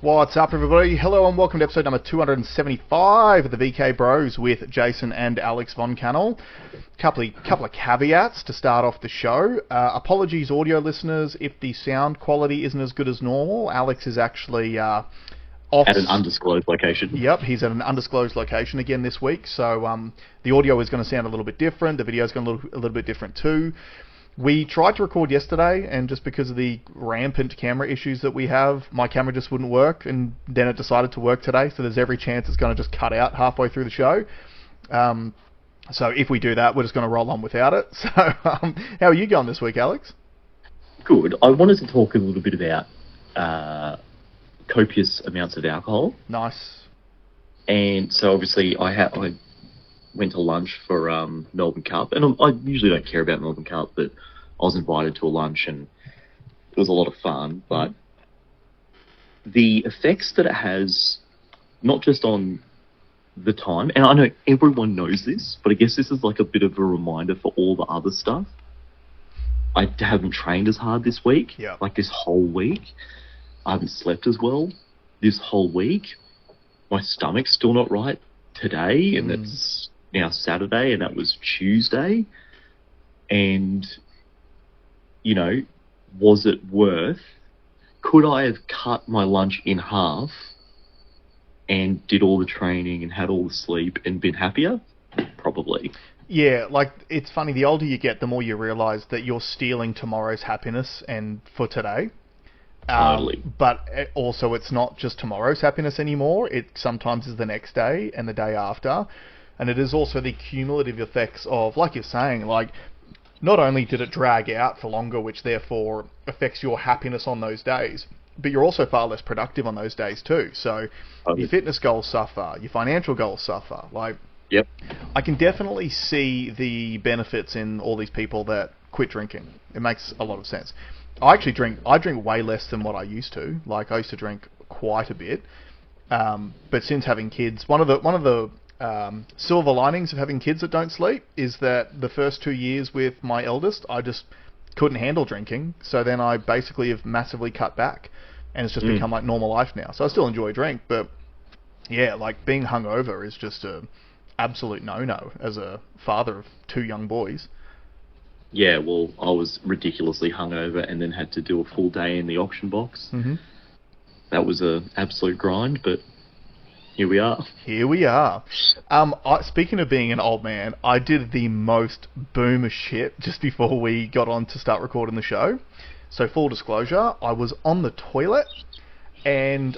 What's up, everybody? Hello and welcome to episode number 275 of the VK Bros with Jason and Alex Von Cannell. Couple of caveats to start off the show. Apologies, audio listeners, if the sound quality isn't as good as normal. Alex is actually off at an undisclosed location. Yep, he's at an undisclosed location again this week, so the audio is going to sound a little bit different. The video is going to look a little bit different too. We tried to record yesterday, and just because of the rampant camera issues that we have, my camera just wouldn't work, and then it decided to work today, so there's every chance it's going to just cut out halfway through the show. So if we do that, we're just going to roll on without it. So how are you going this week, Alex? Good. I wanted to talk a little bit about copious amounts of alcohol. Nice. And so obviously I went to lunch for Melbourne Cup, and I usually don't care about Melbourne Cup, but I was invited to a lunch and it was a lot of fun. But the effects that it has, not just on the time, and I know everyone knows this, but I guess this is like a bit of a reminder for all the other stuff. I haven't trained as hard this week, like this whole week. I haven't slept as well this whole week. My stomach's still not right today, and it's now Saturday, and that was Tuesday. And, you know, was it worth? Could I have cut my lunch in half and did all the training and had all the sleep and been happier? Probably. Yeah, like, it's funny, the older you get, the more you realise that you're stealing tomorrow's happiness and for today. Totally. But also, it's not just tomorrow's happiness anymore. It sometimes is the next day and the day after. And it is also the cumulative effects of, like you're saying, like, not only did it drag out for longer, which therefore affects your happiness on those days, but you're also far less productive on those days too. So your fitness goals suffer, your financial goals suffer. Like, yep. I can definitely see the benefits in all these people that quit drinking. It makes a lot of sense. I drink way less than what I used to. Like, I used to drink quite a bit. But since having kids, one of the silver linings of having kids that don't sleep is that the first 2 years with my eldest, I just couldn't handle drinking. So then I basically have massively cut back, and it's just become like normal life now. So I still enjoy a drink, but yeah, like being hungover is just a absolute no-no as a father of 2 young boys. Yeah, well, I was ridiculously hungover and then had to do a full day in the auction box. Mm-hmm. That was an absolute grind, but here we are. Here we are. Speaking of being an old man, I did the most boomer shit just before we got on to start recording the show. So full disclosure, I was on the toilet and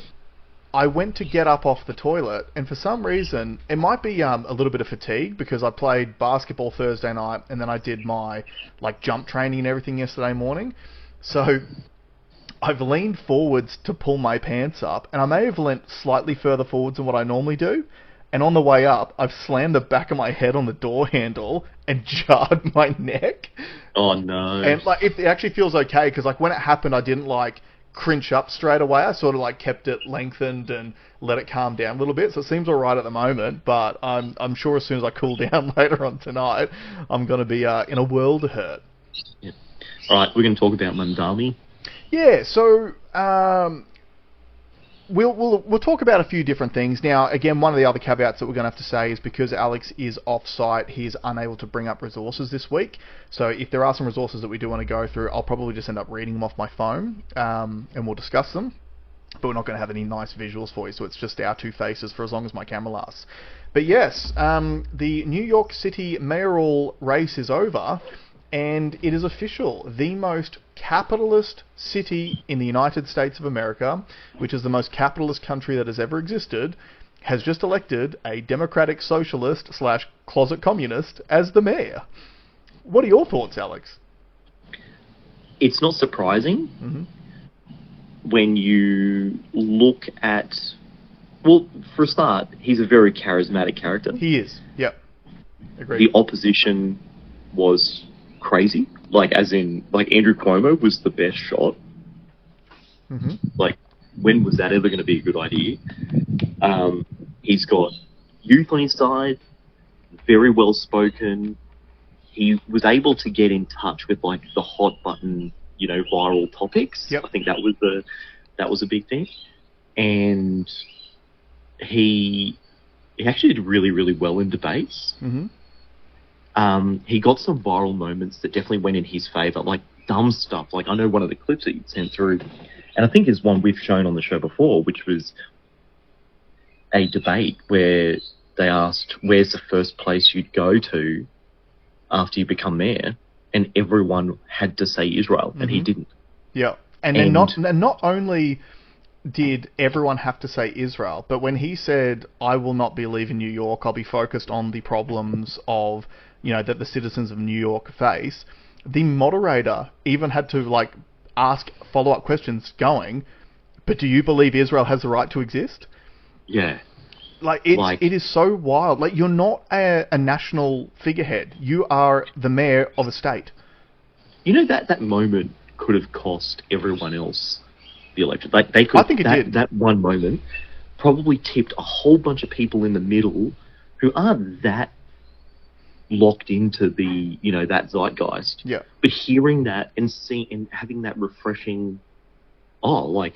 I went to get up off the toilet, and for some reason, it might be a little bit of fatigue because I played basketball Thursday night and then I did my jump training and everything yesterday morning. So I've leaned forwards to pull my pants up, and I may have leant slightly further forwards than what I normally do. And on the way up, I've slammed the back of my head on the door handle and jarred my neck. Oh no! And it actually feels okay because when it happened, I didn't cringe up straight away. I sort of kept it lengthened and let it calm down a little bit. So it seems all right at the moment, but I'm sure as soon as I cool down later on tonight, I'm going to be in a world of hurt. Yeah. All right, we're going to talk about Mandami. Yeah, so we'll talk about a few different things. Now, again, one of the other caveats that we're going to have to say is because Alex is off-site, he's unable to bring up resources this week. So if there are some resources that we do want to go through, I'll probably just end up reading them off my phone, and we'll discuss them. But we're not going to have any nice visuals for you, so it's just our two faces for as long as my camera lasts. But yes, the New York City mayoral race is over, and it is official. The most capitalist city in the United States of America, which is the most capitalist country that has ever existed, has just elected a democratic socialist / closet communist as the mayor. What are your thoughts, Alex? It's not surprising when you look at... Well, for a start, he's a very charismatic character. He is, yep. Agreed. The opposition was crazy, as in Andrew Cuomo was the best shot. When was that ever going to be a good idea? He's got youth on his side, very well spoken. He was able to get in touch with the hot button, viral topics. Yep. I think that was a big thing. and he actually did really, really well in debates. He got some viral moments that definitely went in his favour, like dumb stuff. Like, I know one of the clips that you sent through, and I think is one we've shown on the show before, which was a debate where they asked, where's the first place you'd go to after you become mayor? And everyone had to say Israel, and he didn't. Yeah. And then not only did everyone have to say Israel, but when he said, I will not be leaving New York, I'll be focused on the problems of, that the citizens of New York face, the moderator even had to, like, ask follow-up questions going, but do you believe Israel has the right to exist? Yeah. It is so wild. Like, you're not a national figurehead. You are the mayor of a state. That moment could have cost everyone else the election. Like, they could. I think it did. That one moment probably tipped a whole bunch of people in the middle who aren't that locked into the, that zeitgeist. Yeah. But hearing that and seeing and having that refreshing, someone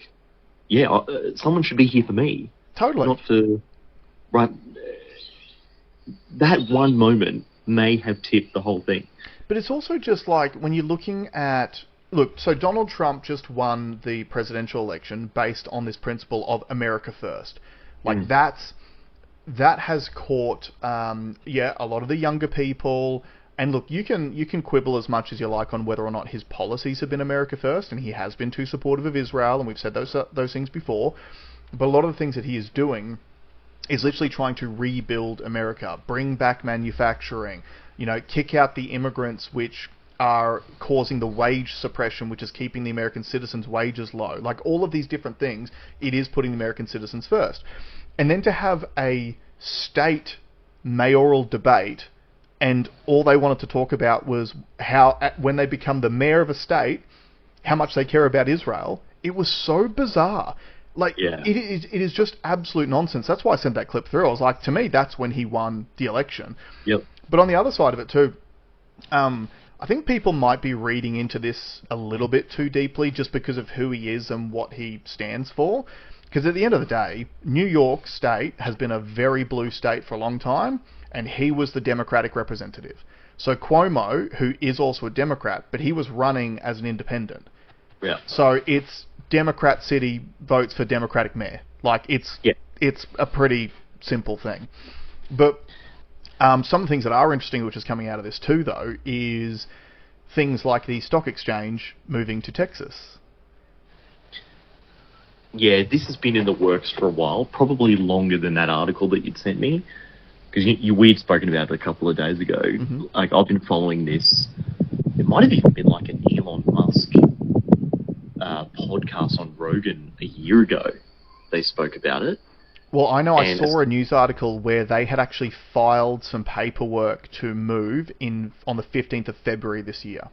should be here for me. Totally. Not for, right. That one moment may have tipped the whole thing. But it's also just like when you're looking at... Look, so Donald Trump just won the presidential election based on this principle of America first. Like, that has caught, a lot of the younger people. And look, you can quibble as much as you like on whether or not his policies have been America first, and he has been too supportive of Israel, and we've said those things before. But a lot of the things that he is doing is literally trying to rebuild America, bring back manufacturing, kick out the immigrants which are causing the wage suppression, which is keeping the American citizens' wages low. Like, all of these different things, it is putting the American citizens first. And then to have a state mayoral debate, and all they wanted to talk about was how, when they become the mayor of a state, how much they care about Israel. It was so bizarre. Like, it is just absolute nonsense. That's why I sent that clip through. I was like, to me, that's when he won the election. Yep. But on the other side of it too, I think people might be reading into this a little bit too deeply just because of who he is and what he stands for. Because at the end of the day, New York State has been a very blue state for a long time, and he was the Democratic representative. So Cuomo, who is also a Democrat, but he was running as an independent. Yeah. So it's Democrat city votes for Democratic mayor. Like, it's a pretty simple thing. But some of the things that are interesting, which is coming out of this too, though, is things like the stock exchange moving to Texas. Yeah, this has been in the works for a while, probably longer than that article that you'd sent me, because we'd spoken about it a couple of days ago. Like, I've been following this. It might have even been like an Elon Musk podcast on Rogan a year ago. They spoke about it. Well, I know I saw a news article where they had actually filed some paperwork to move on the 15th of February this year.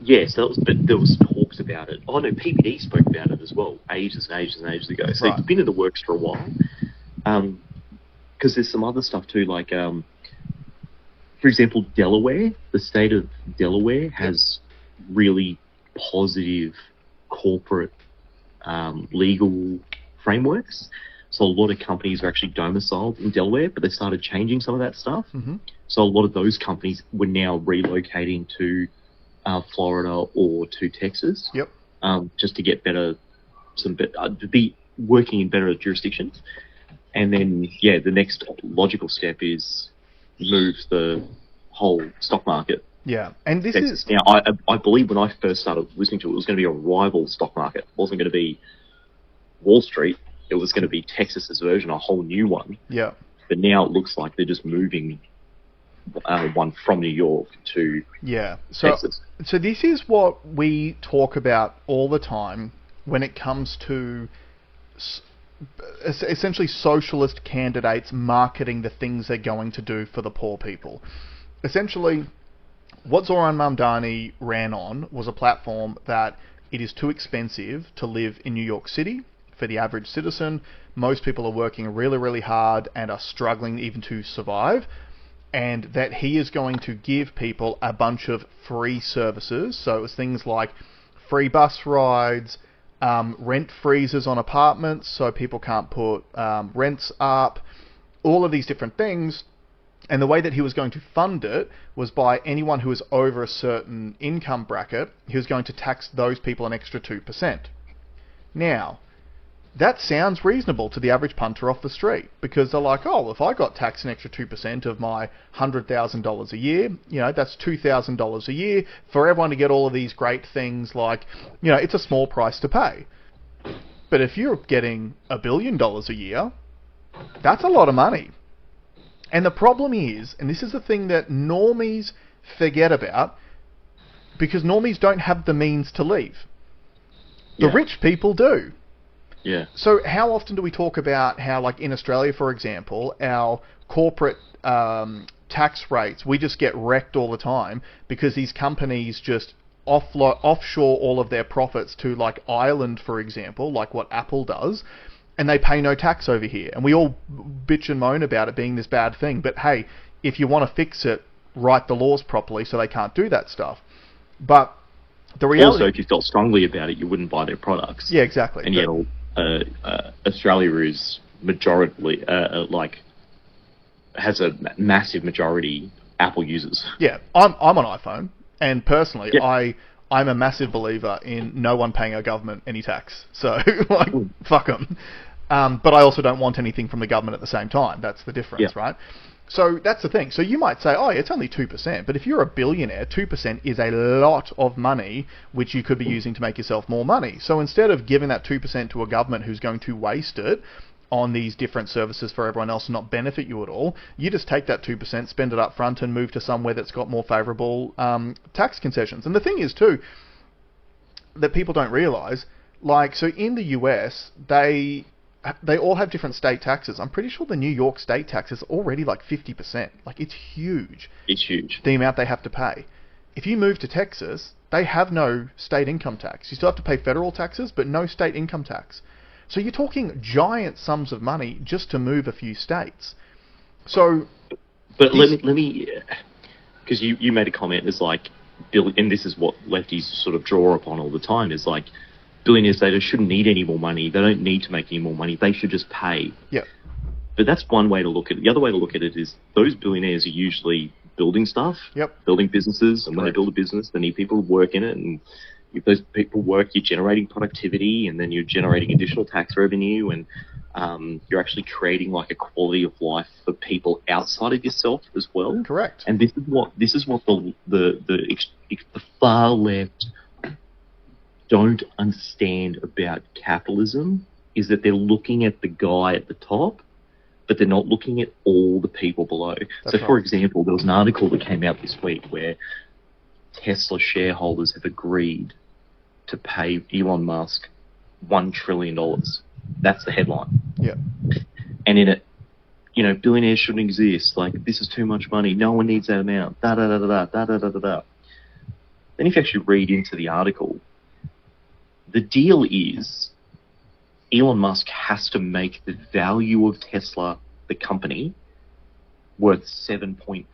Yes, but there was talks about it. Oh no, PPD spoke about it as well, ages and ages and ages ago. So It's been in the works for a while. Because there's some other stuff too, like, for example, Delaware. The state of Delaware has really positive corporate legal frameworks. So a lot of companies are actually domiciled in Delaware, but they started changing some of that stuff. So a lot of those companies were now relocating to Florida or to Texas. Yep. Just to get to be working in better jurisdictions. And then, the next logical step is move the whole stock market. Yeah, and this Texas. is... Now, I believe when I first started listening to it, it was going to be a rival stock market. It wasn't going to be Wall Street. It was going to be Texas's version, a whole new one. Yeah. But now it looks like they're just moving one from New York to Texas. So this is what we talk about all the time when it comes to essentially socialist candidates marketing the things they're going to do for the poor people. Essentially, what Zoran Mamdani ran on was a platform that it is too expensive to live in New York City for the average citizen. Most people are working really, really hard and are struggling even to survive. And that he is going to give people a bunch of free services. So it was things like free bus rides, rent freezes on apartments so people can't put rents up, all of these different things. And the way that he was going to fund it was by anyone who was over a certain income bracket, he was going to tax those people an extra 2%. Now, that sounds reasonable to the average punter off the street, because they're like, oh, if I got taxed an extra 2% of my $100,000 a year, that's $2,000 a year for everyone to get all of these great things like, it's a small price to pay. But if you're getting $1 billion a year, that's a lot of money. And the problem is, and this is the thing that normies forget about, because normies don't have the means to leave. The rich people do. Yeah. So how often do we talk about how, like in Australia, for example, our corporate tax rates, we just get wrecked all the time because these companies just offshore all of their profits to like Ireland, for example, like what Apple does, and they pay no tax over here. And we all bitch and moan about it being this bad thing. But hey, if you want to fix it, write the laws properly so they can't do that stuff. But the reality... Also, if you felt strongly about it, you wouldn't buy their products. Yeah, exactly. And yet, Australia is majority, has a massive majority Apple users. Yeah, I'm on iPhone, and personally, I'm a massive believer in no one paying our government any tax. So, fuck them. But I also don't want anything from the government at the same time. That's the difference, right? So that's the thing. So you might say, oh, it's only 2%. But if you're a billionaire, 2% is a lot of money, which you could be using to make yourself more money. So instead of giving that 2% to a government who's going to waste it on these different services for everyone else and not benefit you at all, you just take that 2%, spend it up front, and move to somewhere that's got more favourable tax concessions. And the thing is, too, that people don't realise, so in the US, they all have different state taxes. I'm pretty sure the New York state tax is already like 50%. Like, it's huge. It's huge. The amount they have to pay. If you move to Texas, they have no state income tax. You still have to pay federal taxes, but no state income tax. So you're talking giant sums of money just to move a few states. So... But let me... Because you made a comment, it's like... And this is what lefties sort of draw upon all the time, is like... Billionaires, they shouldn't need any more money. They don't need to make any more money. They should just pay. Yeah. But that's one way to look at it. The other way to look at it is those billionaires are usually building stuff, building businesses, and when they build a business, they need people to work in it. And if those people work, you're generating productivity, and then you're generating additional tax revenue, and you're actually creating like a quality of life for people outside of yourself as well. Correct. And this is what the far left don't understand about capitalism, is that they're looking at the guy at the top, but they're not looking at all the people below. For example, there was an article that came out this week where Tesla shareholders have agreed to pay Elon Musk $1 trillion. That's the headline. Yeah. And in it, billionaires shouldn't exist. Like, this is too much money. No one needs that amount. Da da da da da da da da da. Then if you actually read into the article, the deal is Elon Musk has to make the value of Tesla, the company, worth $7.4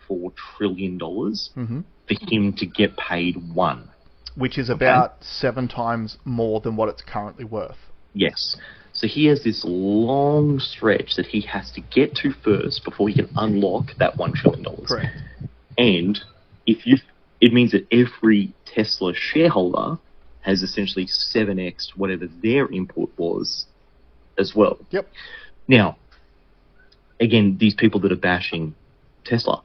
trillion for him to get paid one. Which is about 7 times more than what it's currently worth. Yes. So he has this long stretch that he has to get to first before he can unlock that $1 trillion. Correct. And it means that every Tesla shareholder has essentially 7x whatever their input was as well. Yep. Now, again, these people that are bashing Tesla,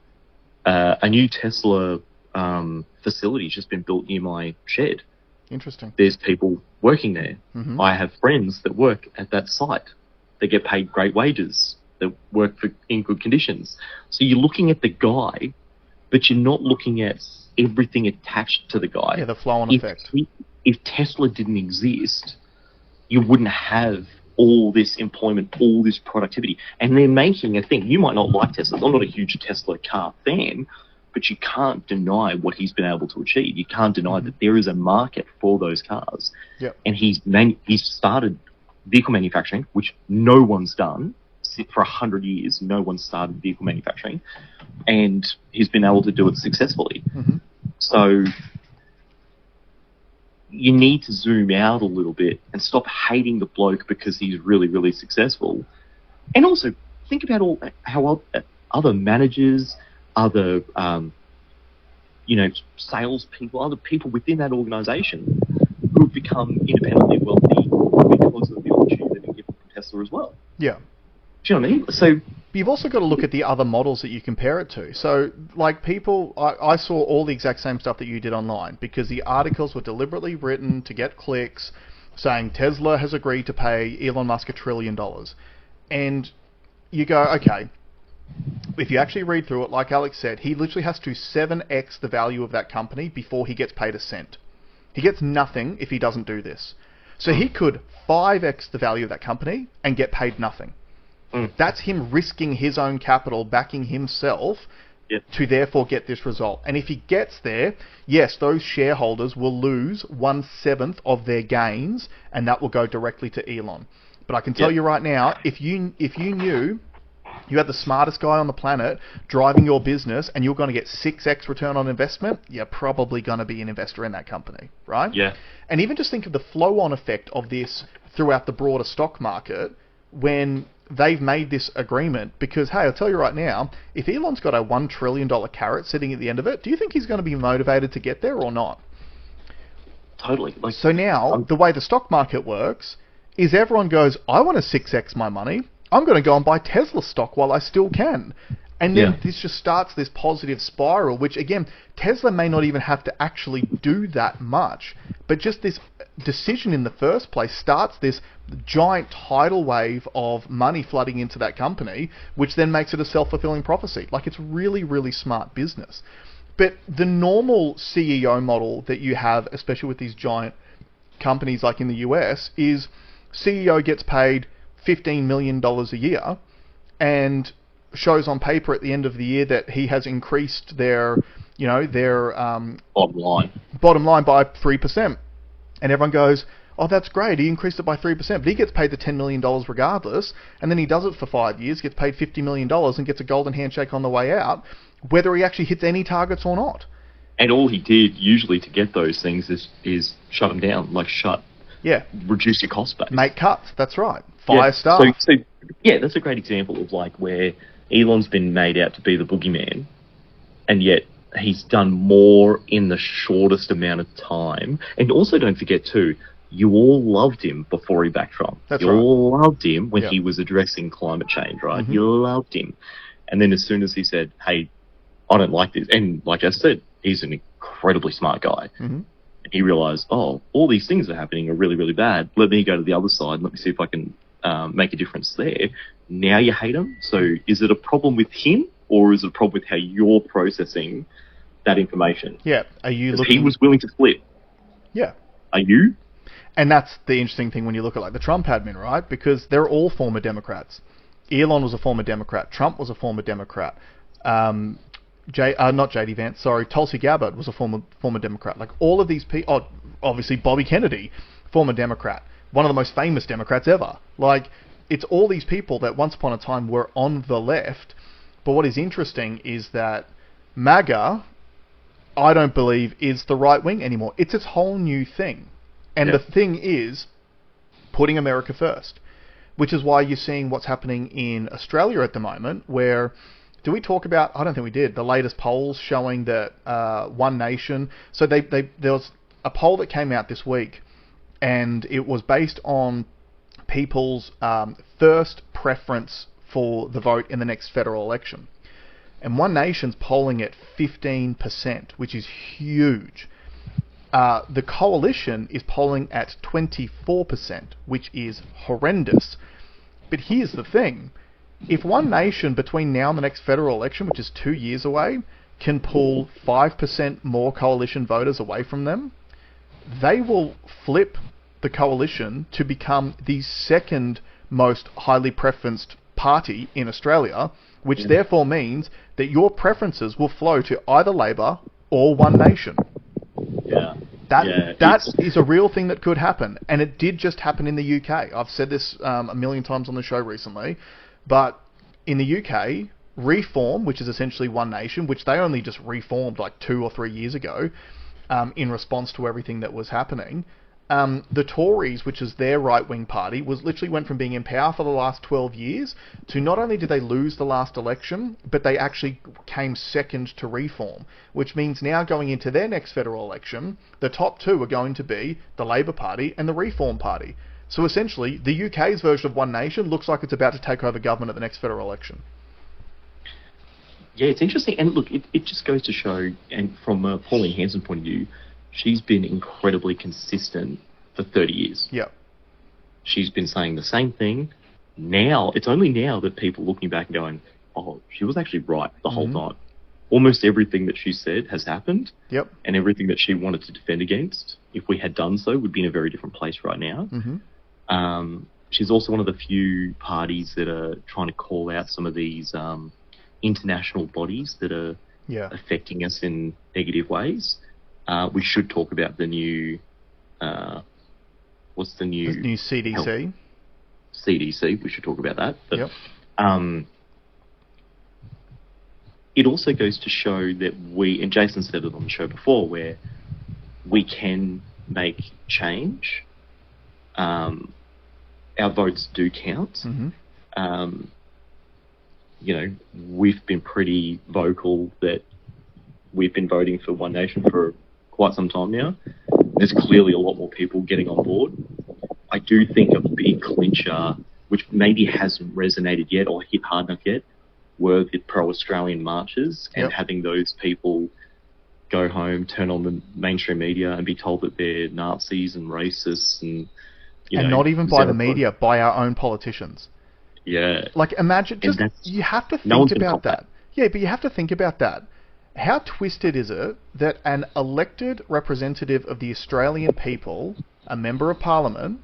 a new Tesla facility has just been built near my shed. Interesting. There's people working there. Mm-hmm. I have friends that work at that site. They get paid great wages. They work in good conditions. So you're looking at the guy, but you're not looking at everything attached to the guy. Yeah, the flow-on effect. If Tesla didn't exist, you wouldn't have all this employment, all this productivity. And they're making a thing. You might not like Tesla. I'm not a huge Tesla car fan, but you can't deny what he's been able to achieve. You can't deny that there is a market for those cars. Yep. And he's started vehicle manufacturing, which no one's done. For 100 years, no one's started vehicle manufacturing. And he's been able to do it successfully. Mm-hmm. So you need to zoom out a little bit and stop hating the bloke because he's really, really successful. And also, think about how other managers, other, salespeople, other people within that organisation who have become independently wealthy because of the opportunity given from Tesla as well. Yeah. Do you know what I mean? So you've also got to look at the other models that you compare it to. So, like people, I saw all the exact same stuff that you did online because the articles were deliberately written to get clicks, saying Tesla has agreed to pay Elon Musk $1 trillion. And you go, okay, if you actually read through it, like Alex said, he literally has to 7x the value of that company before he gets paid a cent. He gets nothing if he doesn't do this. So he could 5x the value of that company and get paid nothing. That's him risking his own capital, backing himself to therefore get this result. And if he gets there, yes, those shareholders will lose 1/7 of their gains, and that will go directly to Elon. But I can tell you right now, if you knew you had the smartest guy on the planet driving your business and you're going to get 6x return on investment, you're probably going to be an investor in that company, right? Yeah. And even just think of the flow-on effect of this throughout the broader stock market when they've made this agreement. Because, hey, I'll tell you right now, if Elon's got a $1 trillion carrot sitting at the end of it, do you think he's going to be motivated to get there or not? Totally. So now, the way the stock market works is everyone goes, I want to 6x my money. I'm going to go and buy Tesla stock while I still can. And then this just starts this positive spiral, which, again, Tesla may not even have to actually do that much. But just this decision in the first place starts this giant tidal wave of money flooding into that company, which then makes it a self-fulfilling prophecy. Like, it's really, really smart business. But the normal CEO model that you have, especially with these giant companies like in the US, is CEO gets paid $15 million a year and shows on paper at the end of the year that he has increased their bottom line by 3%. And everyone goes, oh, that's great, he increased it by 3%, but he gets paid the $10 million regardless, and then he does it for 5 years, gets paid $50 million and gets a golden handshake on the way out, whether he actually hits any targets or not. And all he did usually to get those things is shut them down, reduce your cost base. Make cuts, that's right. Fire staff. So, that's a great example of like where Elon's been made out to be the boogeyman, and yet he's done more in the shortest amount of time. And also don't forget too, you all loved him before he backed Trump. You all loved him when he was addressing climate change, right? Mm-hmm. You loved him. And then as soon as he said, hey, I don't like this, and like I said, he's an incredibly smart guy. Mm-hmm. He realized, oh, all these things that are happening are really, really bad. Let me go to the other side and let me see if I can make a difference there. Now you hate him. So is it a problem with him, or is it a problem with how you're processing that information? Yeah. Are you looking... He was willing to flip. Yeah. Are you? And that's the interesting thing when you look at like the Trump admin, right? Because they're all former Democrats. Elon was a former Democrat. Trump was a former Democrat. Not JD Vance, sorry, Tulsi Gabbard was a former Democrat. Like all of these people, obviously Bobby Kennedy, former Democrat, one of the most famous Democrats ever. Like it's all these people that once upon a time were on the left. But what is interesting is that MAGA, I don't believe, is the right wing anymore. It's its whole new thing. And the thing is putting America first, which is why you're seeing what's happening in Australia at the moment, where... Do we talk about, I don't think we did, the latest polls showing that One Nation... So there was a poll that came out this week, and it was based on people's first preference for the vote in the next federal election. And One Nation's polling at 15%, which is huge. The Coalition is polling at 24%, which is horrendous. But here's the thing. If One Nation, between now and the next federal election, which is 2 years away, can pull 5% more Coalition voters away from them, they will flip the Coalition to become the second most highly preferenced party in Australia, which therefore means that your preferences will flow to either Labor or One Nation. Yeah. That is a real thing that could happen, and it did just happen in the UK. I've said this a million times on the show recently. But in the UK, Reform, which is essentially One Nation, which they only just reformed like 2 or 3 years ago, in response to everything that was happening. The Tories, which is their right-wing party, literally went from being in power for the last 12 years to not only did they lose the last election, but they actually came second to Reform, which means now going into their next federal election, the top two are going to be the Labour Party and the Reform Party. So essentially, the UK's version of One Nation looks like it's about to take over government at the next federal election. Yeah, it's interesting. And look, it just goes to show, and from Pauline Hanson's point of view, she's been incredibly consistent for 30 years. Yeah. She's been saying the same thing. Now, it's only now that people are looking back and going, oh, she was actually right the whole time. Almost everything that she said has happened. Yep. And everything that she wanted to defend against, if we had done so, would be in a very different place right now. She's also one of the few parties that are trying to call out some of these international bodies that are affecting us in negative ways. We should talk about the new, what's the new... The new CDC. Health? CDC, we should talk about that. But, it also goes to show that we, and Jason said it on the show before, where we can make change. Our votes do count. You know, we've been pretty vocal that we've been voting for One Nation for quite some time now. There's clearly a lot more people getting on board. I do think a big clincher, which maybe hasn't resonated yet or hit hard enough yet, were the pro-Australian marches and having those people go home, turn on the mainstream media and be told that they're Nazis and racists and, you know, not even by the media, by our own politicians. Yeah. Like, imagine, just, you have to think about that. Yeah, but you have to think about that. How twisted is it that an elected representative of the Australian people, a member of parliament,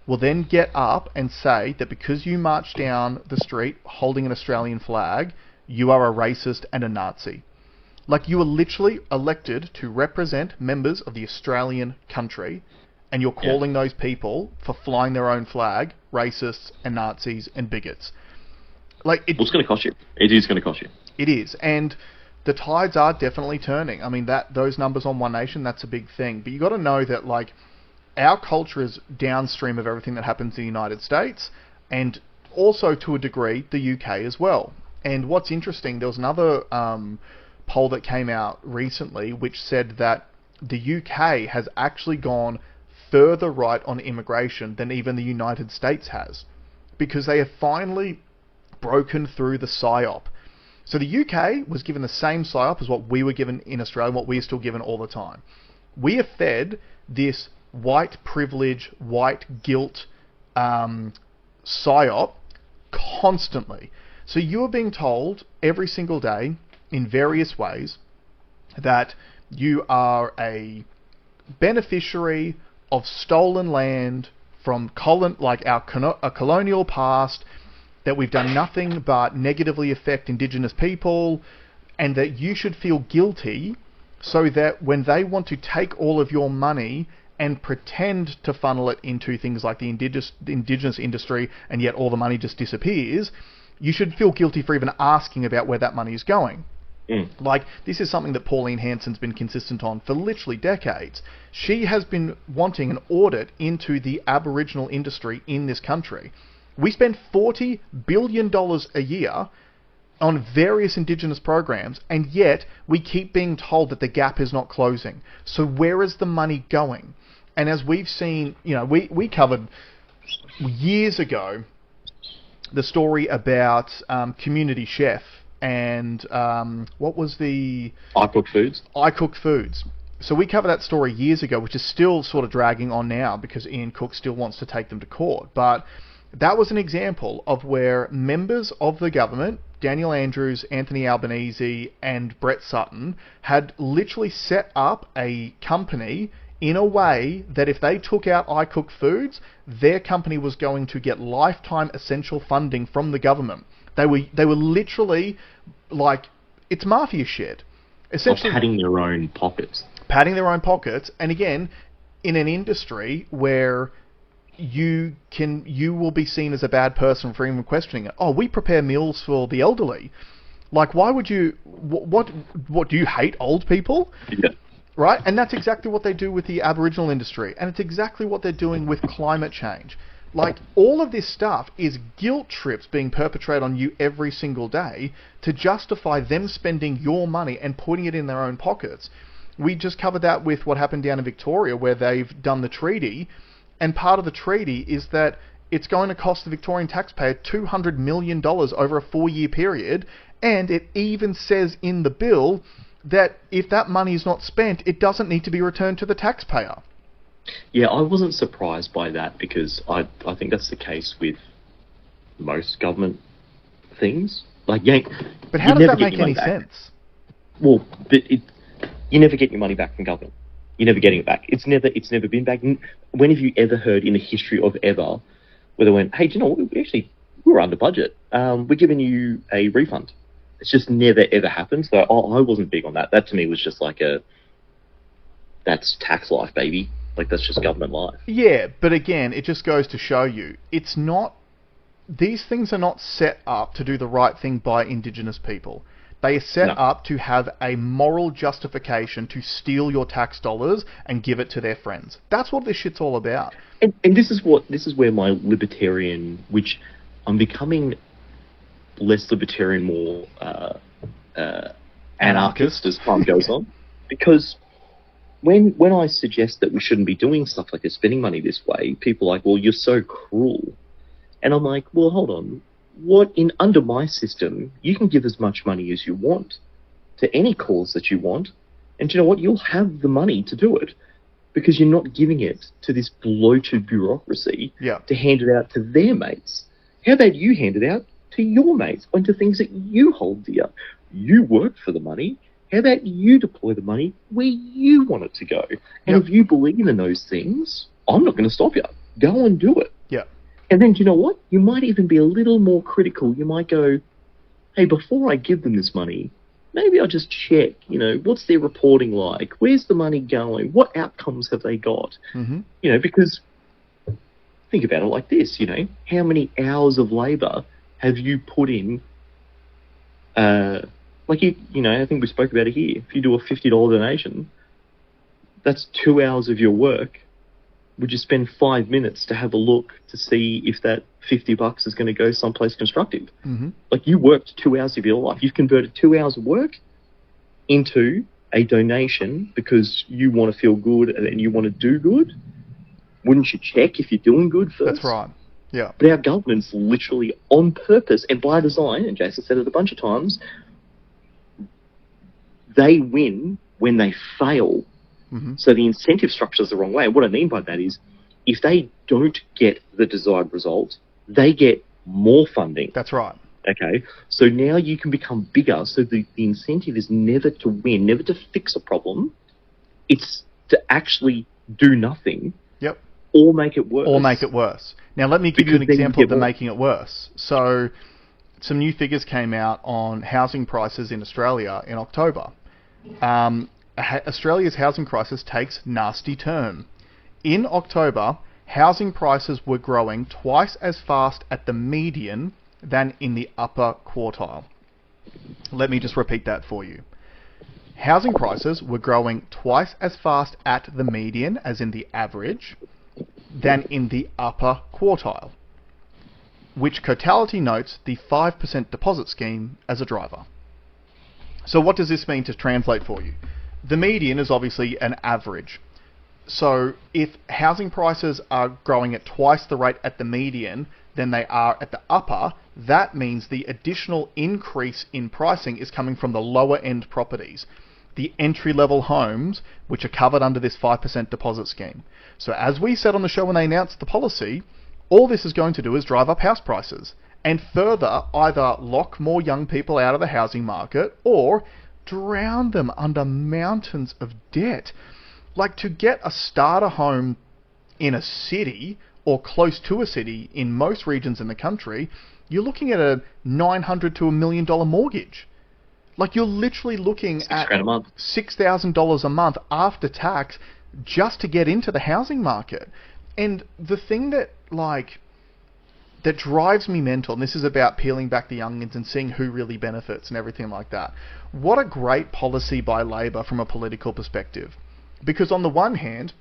will then get up and say that because you march down the street holding an Australian flag, you are a racist and a Nazi? Like, you are literally elected to represent members of the Australian country, and you're calling those people for flying their own flag racists and Nazis and bigots. Like, well, it's going to cost you. It is going to cost you. It is, and the tides are definitely turning. I mean, those numbers on One Nation, that's a big thing. But you got to know that, like, our culture is downstream of everything that happens in the United States, and also to a degree the UK as well. And what's interesting, there was another poll that came out recently which said that the UK has actually gone further right on immigration than even the United States has, because they have finally broken through the PSYOP. So the UK was given the same PSYOP as what we were given in Australia, what we are still given all the time. We are fed this white privilege, white guilt PSYOP constantly. So you are being told every single day in various ways that you are a beneficiary of stolen land from a colonial past, that we've done nothing but negatively affect Indigenous people, and that you should feel guilty so that when they want to take all of your money and pretend to funnel it into things like the Indigenous industry, and yet all the money just disappears, you should feel guilty for even asking about where that money is going. Like, this is something that Pauline Hanson's been consistent on for literally decades. She has been wanting an audit into the Aboriginal industry in this country. We spend $40 billion a year on various Indigenous programs, and yet we keep being told that the gap is not closing. So where is the money going? And as we've seen, you know, we covered years ago the story about Community Chef and what was the... I Cook Foods. I Cook Foods. So we covered that story years ago, which is still sort of dragging on now because Ian Cook still wants to take them to court. But that was an example of where members of the government, Daniel Andrews, Anthony Albanese, and Brett Sutton, had literally set up a company in a way that if they took out I Cook Foods, their company was going to get lifetime essential funding from the government. They were literally, like, it's mafia shit. Essentially, padding their own pockets. Padding their own pockets, and again, in an industry where you will be seen as a bad person for even questioning it. Oh, we prepare meals for the elderly. Like, why would you... What do you hate old people? Yeah. right? And that's exactly what they do with the Aboriginal industry, and it's exactly what they're doing with climate change. Like, all of this stuff is guilt trips being perpetrated on you every single day to justify them spending your money and putting it in their own pockets. We just covered that with what happened down in Victoria, where they've done the treaty, and part of the treaty is that it's going to cost the Victorian taxpayer $200 million over a 4-year period, and it even says in the bill that if that money is not spent, it doesn't need to be returned to the taxpayer. Yeah, I wasn't surprised by that because I think that's the case with most government things. Like, but how does that make any sense? Well, you never get your money back from government. You're never getting it back. It's never been back. When have you ever heard in the history of ever where they went, hey, do you know what? We were under budget. We're giving you a refund. It's just never ever happened. So I wasn't big on that. That to me was just like that's tax life, baby. Like, that's just government life. Yeah, but again, it just goes to show you, it's not, these things are not set up to do the right thing by Indigenous people. They are set up to have a moral justification to steal your tax dollars and give it to their friends. That's what this shit's all about. And this is where my libertarian, which I'm becoming less libertarian, more anarchist as time goes on, because when I suggest that we shouldn't be doing stuff like this, spending money this way, people are like, well, you're so cruel. And I'm like, well, hold on. Under my system, you can give as much money as you want to any cause that you want. And you know what? You'll have the money to do it because you're not giving it to this bloated bureaucracy to hand it out to their mates. How about you hand it out to your mates and to things that you hold dear? You work for the money. How about you deploy the money where you want it to go? And if you believe in those things, I'm not going to stop you. Go and do it. Yeah. And then, do you know what? You might even be a little more critical. You might go, hey, before I give them this money, maybe I'll just check, what's their reporting like? Where's the money going? What outcomes have they got? Mm-hmm. Because think about it like this, how many hours of labour have you put in, I think we spoke about it here. If you do a $50 donation, that's 2 hours of your work. Would you spend 5 minutes to have a look to see if that $50 is going to go someplace constructive? Mm-hmm. Like, you worked 2 hours of your life. You've converted 2 hours of work into a donation because you want to feel good and you want to do good. Wouldn't you check if you're doing good first? That's right. Yeah. But our government's literally on purpose and by design, and Jason said it a bunch of times, they win when they fail. Mm-hmm. So the incentive structure is the wrong way. And what I mean by that is, if they don't get the desired result, they get more funding. That's right. Okay? So now you can become bigger. So the incentive is never to win, never to fix a problem. It's to actually do nothing. Yep. Or make it worse. Now, let me give you an example of them making it worse. So, some new figures came out on housing prices in Australia in October. Australia's housing crisis takes nasty turn. In October, housing prices were growing twice as fast at the median than in the upper quartile. Let me just repeat that for you. Housing prices were growing twice as fast at the median, as in the average, than in the upper quartile, which Cotality notes the 5% deposit scheme as a driver. So what does this mean to translate for you? The median is obviously an average. So if housing prices are growing at twice the rate at the median than they are at the upper, that means the additional increase in pricing is coming from the lower end properties, the entry-level homes, which are covered under this 5% deposit scheme. So as we said on the show when they announced the policy, all this is going to do is drive up house prices and further either lock more young people out of the housing market or drown them under mountains of debt. Like, to get a starter home in a city or close to a city in most regions in the country, you're looking at a $900 to $1 million mortgage. Like, you're literally looking at $6,000 a month after tax just to get into the housing market. And the thing that drives me mental, and this is about peeling back the onions and seeing who really benefits and everything like that. What a great policy by Labor from a political perspective. Because on the one hand,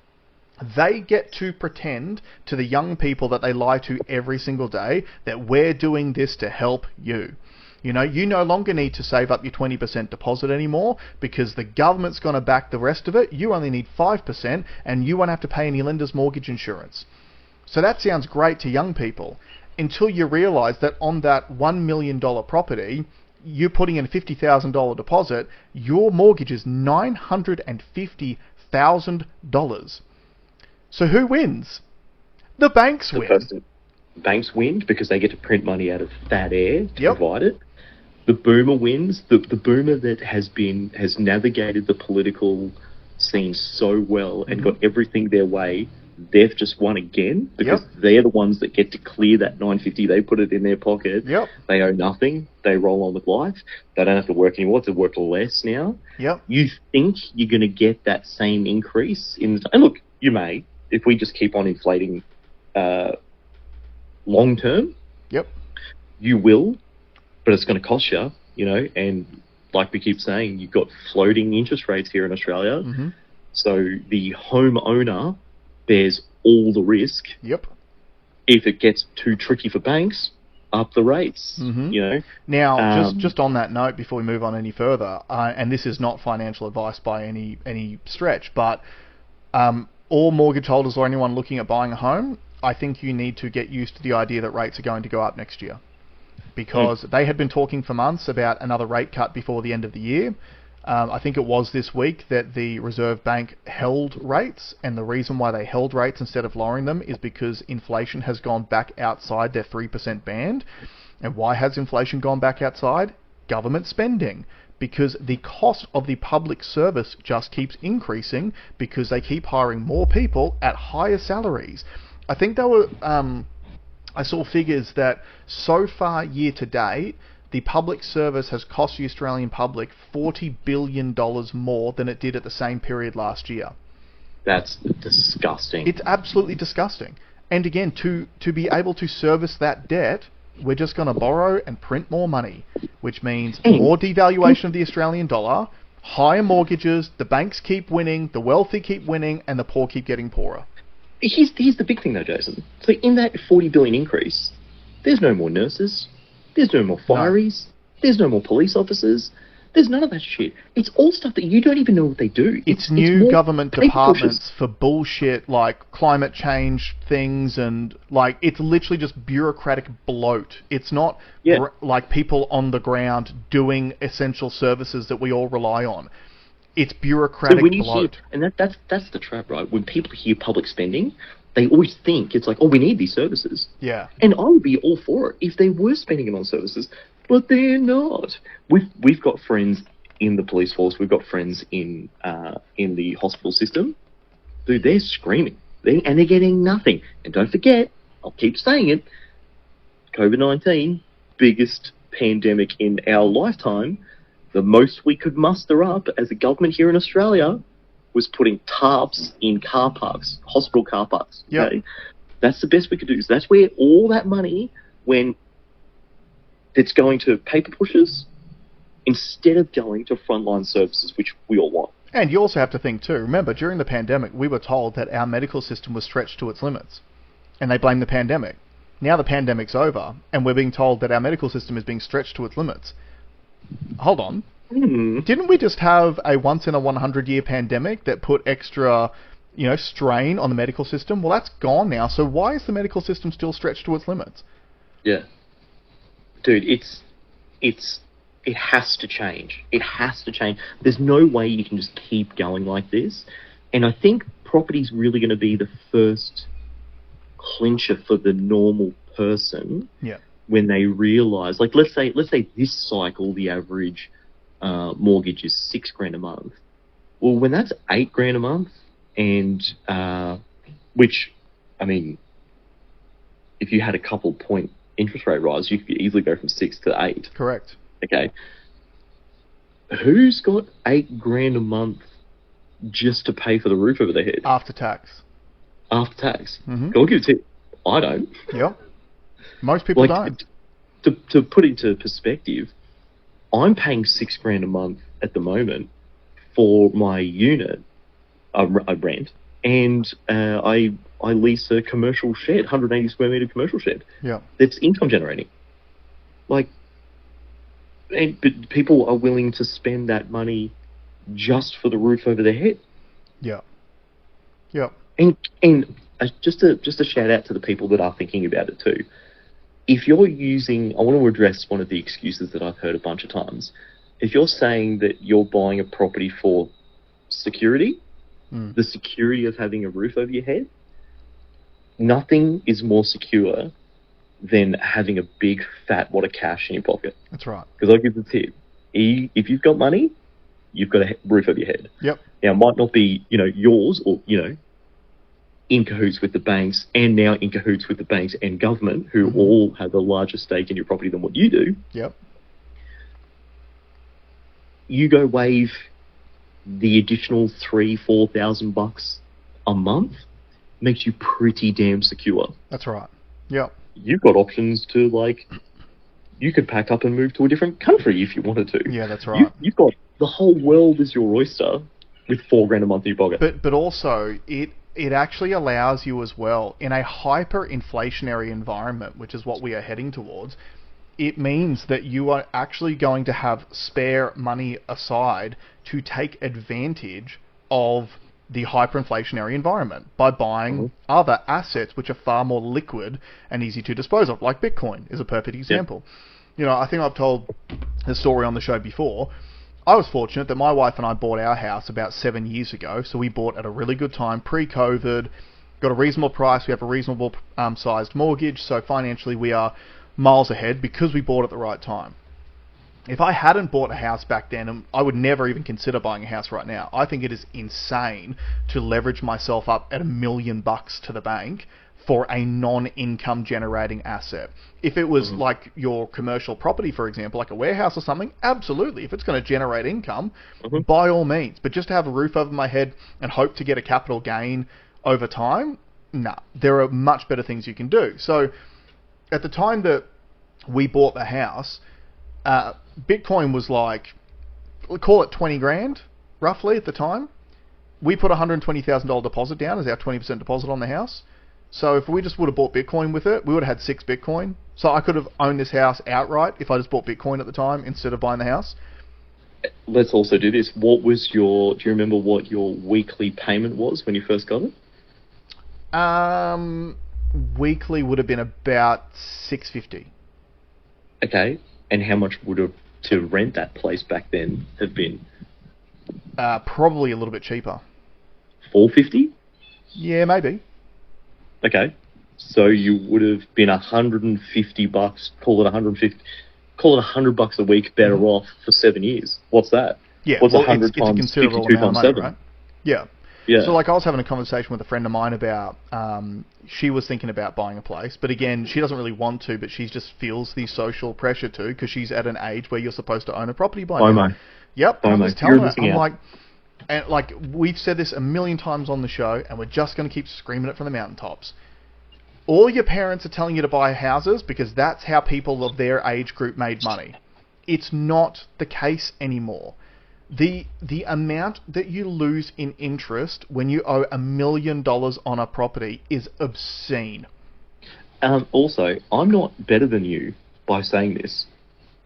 they get to pretend to the young people that they lie to every single day that we're doing this to help you. You know, you no longer need to save up your 20% deposit anymore because the government's going to back the rest of it. You only need 5% and you won't have to pay any lender's mortgage insurance. So that sounds great to young people until you realize that on that $1 million property, you're putting in a $50,000 deposit, your mortgage is $950,000. So who wins? The banks win. Banks win because they get to print money out of fat air to provide it. The boomer wins. The boomer that has navigated the political scene so well and got everything their way, they've just won again because they're the ones that get to clear that $950. They put it in their pocket. They owe nothing. They roll on with life. They don't have to work anymore. They work less now. You think you're going to get that same increase in and look, you may, if we just keep on inflating long term. You will, but it's going to cost you, you know, and like we keep saying, you've got floating interest rates here in Australia. So the homeowner bears all the risk. If it gets too tricky for banks, up the rates, you know. Now, just on that note, before we move on any further, and this is not financial advice by any stretch, but all mortgage holders or anyone looking at buying a home, I think you need to get used to the idea that rates are going to go up next year. Because they had been talking for months about another rate cut before the end of the year. I think it was this week that the Reserve Bank held rates, and the reason why they held rates instead of lowering them is because inflation has gone back outside their 3% band. And why has inflation gone back outside? Government spending. Because the cost of the public service just keeps increasing because they keep hiring more people at higher salaries. I think they were... I saw figures that so far year to date, the public service has cost the Australian public $40 billion more than it did at the same period last year. That's disgusting. It's absolutely disgusting. And again, to be able to service that debt, we're just going to borrow and print more money, which means more devaluation of the Australian dollar, higher mortgages, the banks keep winning, the wealthy keep winning, and the poor keep getting poorer. Here's the big thing though, Jason. So in that 40 billion increase, there's no more nurses, there's no more fireys, there's no more police officers, there's none of that shit. It's all stuff that you don't even know what they do. It's new government departments for bullshit like climate change things and like it's literally just bureaucratic bloat. It's not like people on the ground doing essential services that we all rely on. It's bureaucratic bloat. And that's the trap, right? When people hear public spending, they always think it's like, oh, we need these services. And I would be all for it if they were spending it on services, but they're not. We've got friends in the police force. We've got friends in the hospital system. Dude, they're screaming. And they're getting nothing. And don't forget, I'll keep saying it, COVID-19, biggest pandemic in our lifetime. The most we could muster up as a government here in Australia was putting tarps in car parks, hospital car parks. Okay? That's the best we could do. So that's where all that money, when it's going to paper pushers, instead of going to frontline services, which we all want. And you also have to think too, remember, during the pandemic, we were told that our medical system was stretched to its limits. And they blamed the pandemic. Now the pandemic's over, and we're being told that our medical system is being stretched to its limits. Hold on. Didn't we just have a once-in-a-100-year pandemic that put extra, strain on the medical system? Well, that's gone now, so why is the medical system still stretched to its limits? Yeah. Dude, it has to change. It has to change. There's no way you can just keep going like this. And I think property's really going to be the first clincher for the normal person. When they realise, like, let's say this cycle, the average mortgage is $6,000 a month. Well, when that's $8,000 a month, and which, I mean, if you had a couple point interest rate rise, you could easily go from 6 to 8. Correct. Okay. Who's got $8,000 a month just to pay for the roof over their head? After tax. After tax. Go give it to. I don't. Most people don't. To put into perspective, I'm paying $6,000 a month at the moment for my unit, I rent, and I lease a commercial shed, 180 square meter commercial shed. Yeah. That's income generating. Like, but people are willing to spend that money just for the roof over their head. Yeah. Yeah. And just a shout out to the people that are thinking about it too. If you're using, I want to address one of the excuses that I've heard a bunch of times. If you're saying that you're buying a property for security, the security of having a roof over your head, nothing is more secure than having a big fat wad of cash in your pocket. That's right. Because I'll give the tip. If you've got money, you've got a roof over your head. Yep. Now, it might not be, yours or, in cahoots with the banks, and now in cahoots with the banks and government, who all have a larger stake in your property than what you do. Yep. You go waive the additional $3,000-4,000 a month, makes you pretty damn secure. That's right. Yep. You've got options to, you could pack up and move to a different country if you wanted to. Yeah, that's right. You've got the whole world as your oyster with $4,000 a month in your pocket. But also it actually allows you as well, in a hyperinflationary environment, which is what we are heading towards. It means that you are actually going to have spare money aside to take advantage of the hyperinflationary environment by buying other assets which are far more liquid and easy to dispose of, like Bitcoin is a perfect example. Yep. I think I've told the story on the show before. I was fortunate that my wife and I bought our house about 7 years ago, so we bought at a really good time, pre-COVID, got a reasonable price, we have a reasonable sized mortgage, so financially we are miles ahead because we bought at the right time. If I hadn't bought a house back then, I would never even consider buying a house right now. I think it is insane to leverage myself up at $1 million to the bank for a non-income generating asset. If it was like your commercial property, for example, like a warehouse or something, absolutely. If it's going to generate income, by all means. But just to have a roof over my head and hope to get a capital gain over time, nah. There are much better things you can do. So at the time that we bought the house, Bitcoin was like, call it 20 grand, roughly at the time. We put $120,000 deposit down as our 20% deposit on the house. So if we just would have bought Bitcoin with it, we would have had 6 Bitcoin. So I could have owned this house outright if I just bought Bitcoin at the time instead of buying the house. Let's also do this. Do you remember what your weekly payment was when you first got it? Weekly would have been about $650. Okay. And how much would have to rent that place back then have been? Probably a little bit cheaper. $450? Yeah, maybe. Okay. So you would have been $150, call it $100 a week better off for 7 years. What's that? Yeah, what's well, 100 it's a times considerable 52 amount times of money, 7? right? Yeah. Yeah. So like I was having a conversation with a friend of mine about, she was thinking about buying a place, but again, she doesn't really want to, but she just feels the social pressure to, because she's at an age where you're supposed to own a property by now. Yep. I'm just telling her, I'm like, we've said this a million times on the show, and we're just going to keep screaming it from the mountaintops. All your parents are telling you to buy houses because that's how people of their age group made money. It's not the case anymore. The amount that you lose in interest when you owe $1 million on a property is obscene. Also, I'm not better than you by saying this.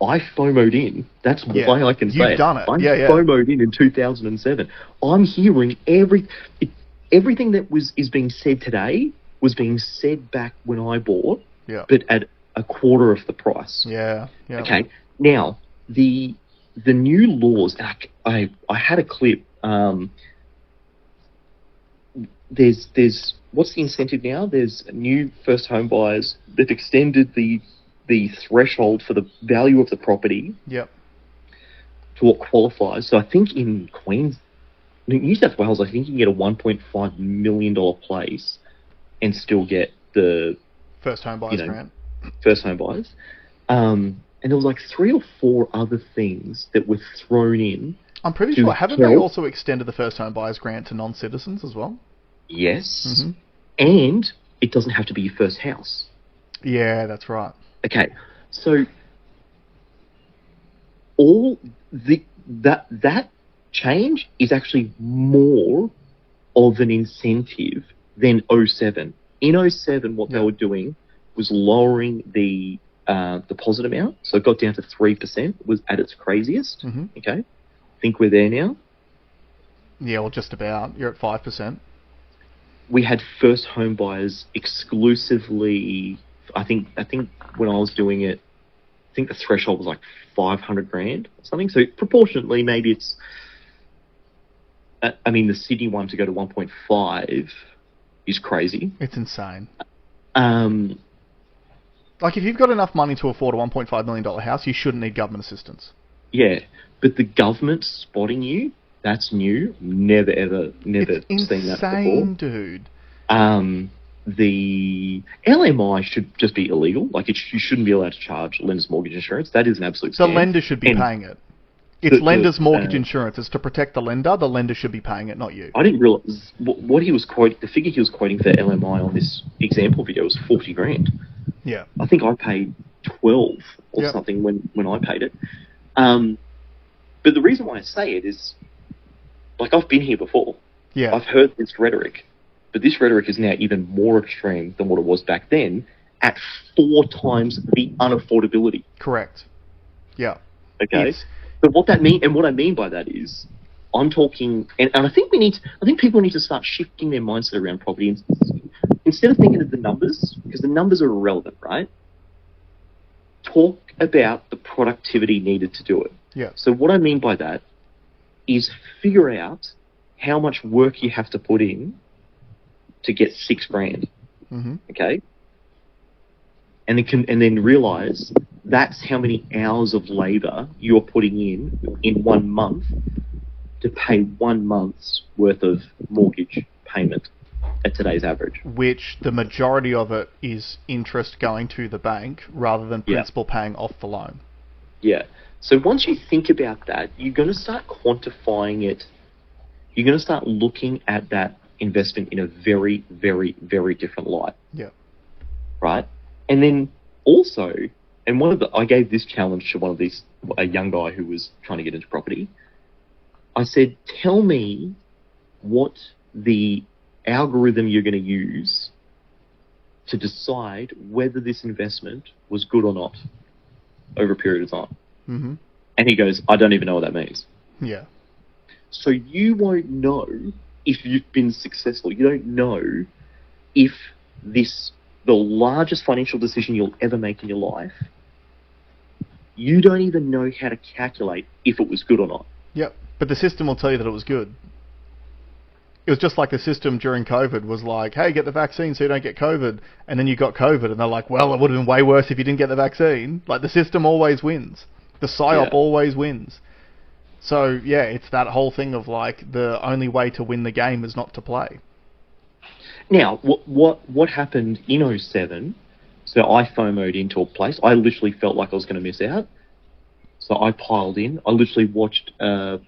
I FOMO'd in. That's why I can say it. You've done it. I yeah. FOMO'd in 2007. I'm hearing everything that is being said today was being said back when I bought, but at a quarter of the price. Yeah. Okay. Now, the new laws, I had a clip. There's what's the incentive now? There's new first home buyers. They've extended the threshold for the value of the property. Yep. To what qualifies. So I think in New South Wales, I think you can get a $1.5 million place and still get the first home buyers grant. First home buyers. And there was like 3 or 4 other things that were thrown in. I'm pretty sure. Haven't they also extended the first home buyers grant to non-citizens as well? Yes. And it doesn't have to be your first house. Yeah, that's right. Okay. So all that change is actually more of an incentive than '07. In '07, what they Yeah. were doing was lowering the deposit amount, so it got down to 3%, was at its craziest. Mm-hmm. Okay, I think we're there now. Yeah, well, just about. You're at 5%. We had first home buyers exclusively. I think when I was doing it, I think the threshold was like 500 grand or something. So proportionately, maybe it's. I mean, the Sydney one to go to 1.5 is crazy. It's insane. Um, Like, if you've got enough money to afford a $1.5 million house, you shouldn't need government assistance. yeah, but the government spotting you, that's new. Never It's seen that before. insane, dude. The LMI should just be illegal. Like, you shouldn't be allowed to charge lender's mortgage insurance. That is an absolute The scam. lender should be And paying it. It's lender's mortgage uh, insurance. It's to protect the lender. The lender should be paying it, not you. I didn't realize what he was quoting. The figure he was quoting for LMI on this example video was 40 grand. Yeah. I think I paid 12 or Yep. something when I paid it. But the reason why I say it is, like, I've been here before. Yeah. I've heard this rhetoric, but this rhetoric is now even more extreme than what it was back then, at 4 times the unaffordability. Correct. Yeah. Okay. It's- But what I mean by that is, I'm talking, and I think people need to start shifting their mindset around property, and instead of thinking of the numbers, because the numbers are irrelevant, right? Talk about the productivity needed to do it. Yeah. So what I mean by that is figure out how much work you have to put in to get 6 grand. Mm-hmm. Okay. And then realize that's how many hours of labor you're putting in 1 month to pay 1 month's worth of mortgage payment at today's average. Which the majority of it is interest going to the bank rather than Yeah. principal paying off the loan. Yeah. So once you think about that, you're going to start quantifying it. You're going to start looking at that investment in a very, very, very different light. Yeah. Right? And then also, and I gave this challenge to a young guy who was trying to get into property. I said, tell me what the algorithm you're going to use to decide whether this investment was good or not over a period of time. Mm-hmm. And he goes, I don't even know what that means. Yeah. So you won't know if you've been successful. You don't know if the largest financial decision you'll ever make in your life, you don't even know how to calculate if it was good or not. Yep. But the system will tell you that it was good. It was just like the system during COVID was like, hey, get the vaccine so you don't get COVID. And then you got COVID and they're like, well, it would have been way worse if you didn't get the vaccine. Like, the system always wins. The PSYOP always wins. So, yeah, it's that whole thing of like, the only way to win the game is not to play. Now, what happened in '07, so I FOMO'd into a place. I literally felt like I was going to miss out. So I piled in. I literally watched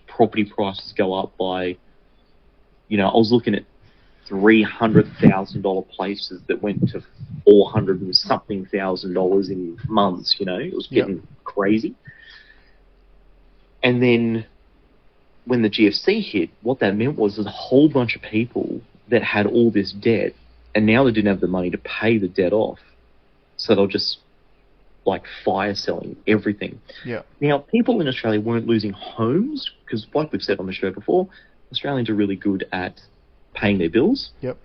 property prices go up by, I was looking at $300,000 places that went to $400 and something thousand in months. It was getting crazy. And then when the GFC hit, what that meant was there's a whole bunch of people that had all this debt, and now they didn't have the money to pay the debt off. So they'll just, like, fire selling everything. Yeah. Now, people in Australia weren't losing homes, because like we've said on the show before, Australians are really good at paying their bills. Yep.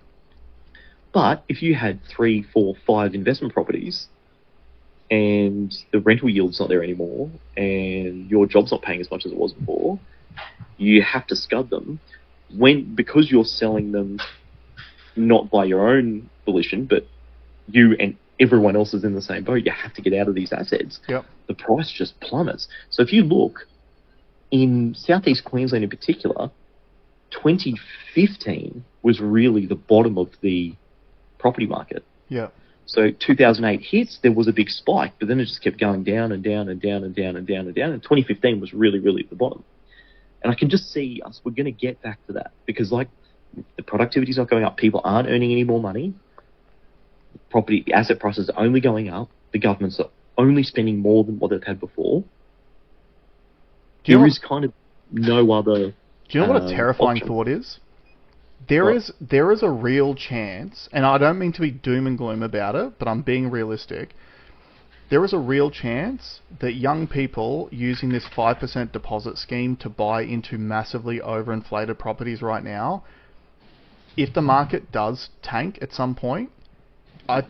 But if you had 3, 4, 5 investment properties, and the rental yield's not there anymore, and your job's not paying as much as it was before, you have to scud them. Because you're selling them not by your own volition, but you and everyone else is in the same boat, you have to get out of these assets. Yep. The price just plummets. So if you look, in southeast Queensland in particular, 2015 was really the bottom of the property market. Yeah. So 2008 hits, there was a big spike, but then it just kept going down and down and down and down and down and down. And 2015 was really, really at the bottom. And I can just see we're going to get back to that because, like, the productivity's not going up. People aren't earning any more money. Property asset prices are only going up. The governments are only spending more than what they've had before. There is kind of no other. Do you know what a terrifying option. thought is? There is a real chance, and I don't mean to be doom and gloom about it, but I'm being realistic. There is a real chance that young people using this 5% deposit scheme to buy into massively overinflated properties right now, if the market does tank at some point,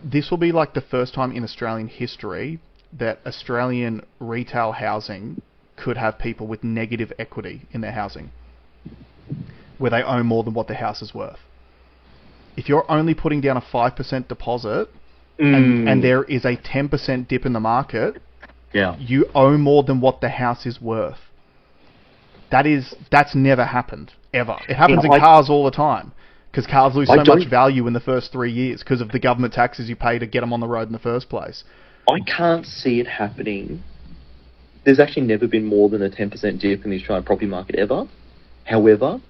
this will be like the first time in Australian history that Australian retail housing could have people with negative equity in their housing, where they own more than what the house is worth. If you're only putting down a 5% deposit and there is a 10% dip in the market, you owe more than what the house is worth. That's never happened, ever. It happens in cars all the time, because cars lose so much value in the first 3 years because of the government taxes you pay to get them on the road in the first place. I can't see it happening. There's actually never been more than a 10% dip in the Australian property market ever. However,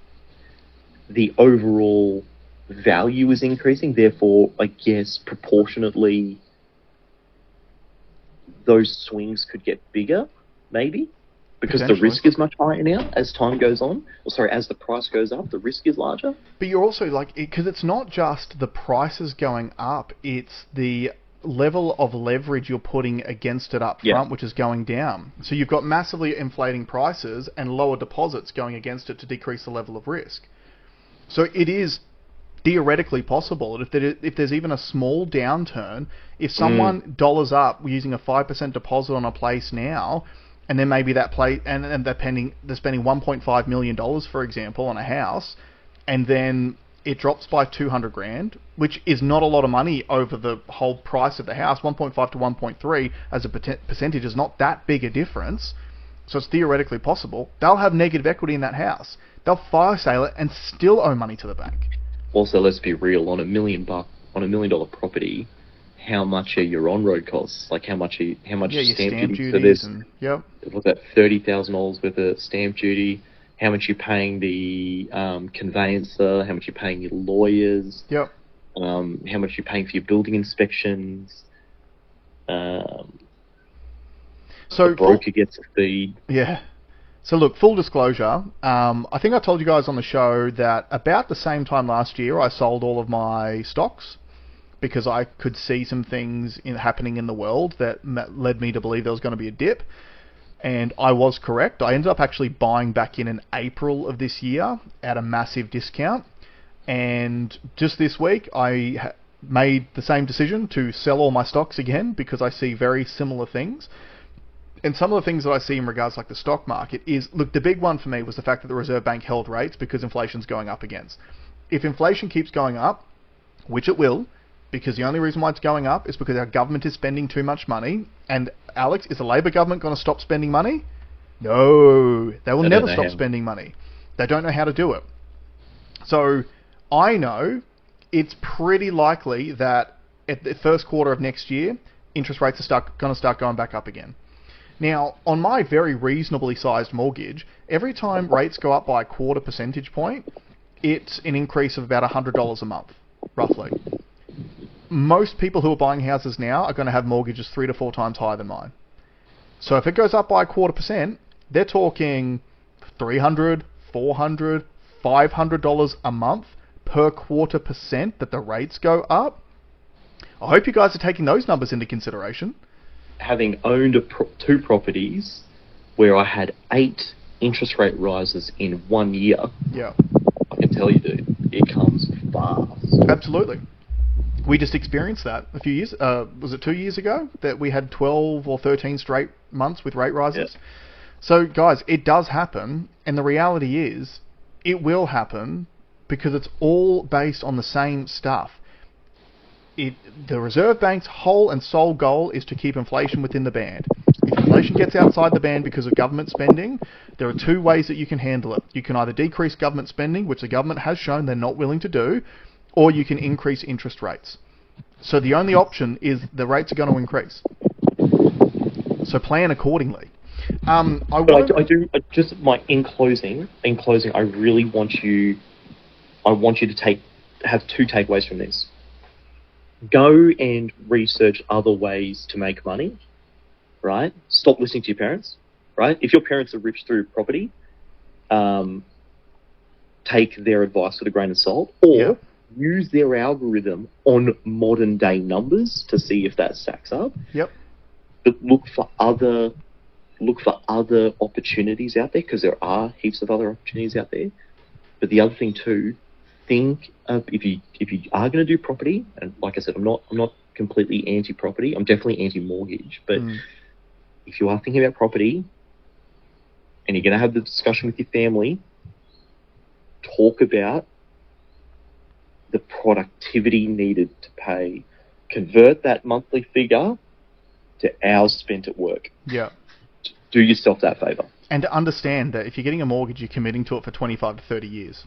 the overall value is increasing, therefore, I guess, proportionately, those swings could get bigger, maybe, because the risk is much higher now as time goes on. Or sorry, as the price goes up, the risk is larger. But you're also like, because it's not just the prices going up, it's the level of leverage you're putting against it up front, which is going down. So you've got massively inflating prices and lower deposits going against it to decrease the level of risk. So it is theoretically possible that if there's even a small downturn, if someone dollars up using a 5% deposit on a place now, and then maybe that place, and they're spending $1.5 million, for example, on a house, and then it drops by 200 grand, which is not a lot of money over the whole price of the house. 1.5 to 1.3 as a percentage is not that big a difference. So it's theoretically possible. They'll have negative equity in that house. They'll fire sale it and still owe money to the bank. Also, let's be real. On $1 million property, how much are your on-road costs? Like how much stamp duty? So there's what's that, $30,000 worth of stamp duty. How much you're paying the conveyancer? How much you're paying your lawyers? How much you're paying for your building inspections? So the broker gets a fee. Yeah. So look, full disclosure, I think I told you guys on the show that about the same time last year I sold all of my stocks because I could see some things happening in the world that led me to believe there was going to be a dip. And I was correct. I ended up actually buying back in April of this year at a massive discount. And just this week, I made the same decision to sell all my stocks again because I see very similar things. And some of the things that I see in regards to like the stock market is, look, the big one for me was the fact that the Reserve Bank held rates because inflation's going up again. If inflation keeps going up, which it will, because the only reason why it's going up is because our government is spending too much money. And Alex, is the Labor government going to stop spending money? No, they will never stop spending money. They don't know how to do it. So I know it's pretty likely that at the first quarter of next year, interest rates are going to start going back up again. Now, on my very reasonably sized mortgage, every time rates go up by a quarter percentage point, it's an increase of about $100 a month, roughly. Most people who are buying houses now are going to have mortgages 3 to 4 times higher than mine. So if it goes up by a quarter percent, they're talking $300, $400, $500 a month per quarter percent that the rates go up. I hope you guys are taking those numbers into consideration. Having owned 2 properties where I had 8 interest rate rises in 1 year, I can tell you, dude, it comes fast. Absolutely. We just experienced that a few years, was it 2 years ago, that we had 12 or 13 straight months with rate rises? Yeah. So, guys, it does happen, and the reality is, it will happen because it's all based on the same stuff. The Reserve Bank's whole and sole goal is to keep inflation within the band. If inflation gets outside the band because of government spending, there are 2 ways that you can handle it. You can either decrease government spending, which the government has shown they're not willing to do, or you can increase interest rates. So the only option is the rates are going to increase. So plan accordingly. In closing, I really want you to have 2 takeaways from this. Go and research other ways to make money, right? Stop listening to your parents, right? If your parents are rich through property, take their advice with a grain of salt, or Yeah. use their algorithm on modern day numbers to see if that stacks up. Yep. But look for other opportunities out there, because there are heaps of other opportunities out there. But the other thing too, think of if you are going to do property, and like I said, I'm not completely anti-property. I'm definitely anti-mortgage. But if you are thinking about property, and you're going to have the discussion with your family, talk about the productivity needed to pay. Convert that monthly figure to hours spent at work. Yeah. Do yourself that favour. And to understand that if you're getting a mortgage, you're committing to it for 25 to 30 years.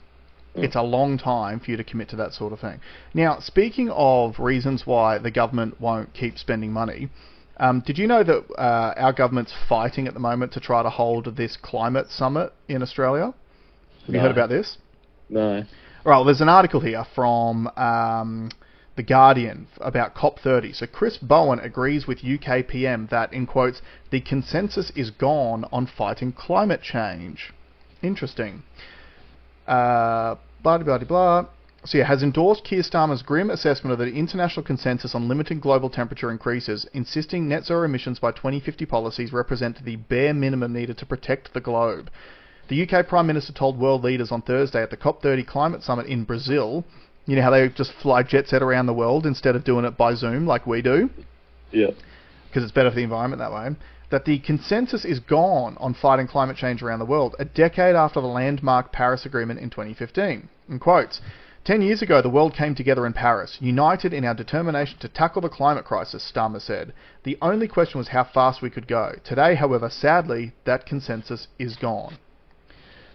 It's a long time for you to commit to that sort of thing. Now, speaking of reasons why the government won't keep spending money, did you know that our government's fighting at the moment to try to hold this climate summit in Australia? Have you heard about this? No. Right, well, there's an article here from The Guardian about COP30. So Chris Bowen agrees with UK PM that, in quotes, the consensus is gone on fighting climate change. Interesting. Blah, blah, blah, blah. So yeah, has endorsed Keir Starmer's grim assessment of the international consensus on limiting global temperature increases, insisting net zero emissions by 2050 policies represent the bare minimum needed to protect the globe. The UK Prime Minister told world leaders on Thursday at the COP30 climate summit in Brazil, you know how they just fly jet set around the world instead of doing it by Zoom like we do? Yeah. Because it's better for the environment that way, that the consensus is gone on fighting climate change around the world, a decade after the landmark Paris Agreement in 2015. In quotes, 10 years ago, the world came together in Paris, united in our determination to tackle the climate crisis, Starmer said. The only question was how fast we could go. Today, however, sadly, that consensus is gone.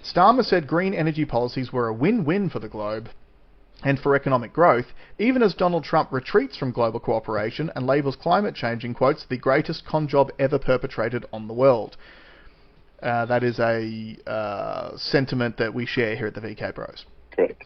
Starmer said green energy policies were a win-win for the globe and for economic growth, even as Donald Trump retreats from global cooperation and labels climate change, in quotes, the greatest con job ever perpetrated on the world. That is a sentiment that we share here at the VK Bros. Correct.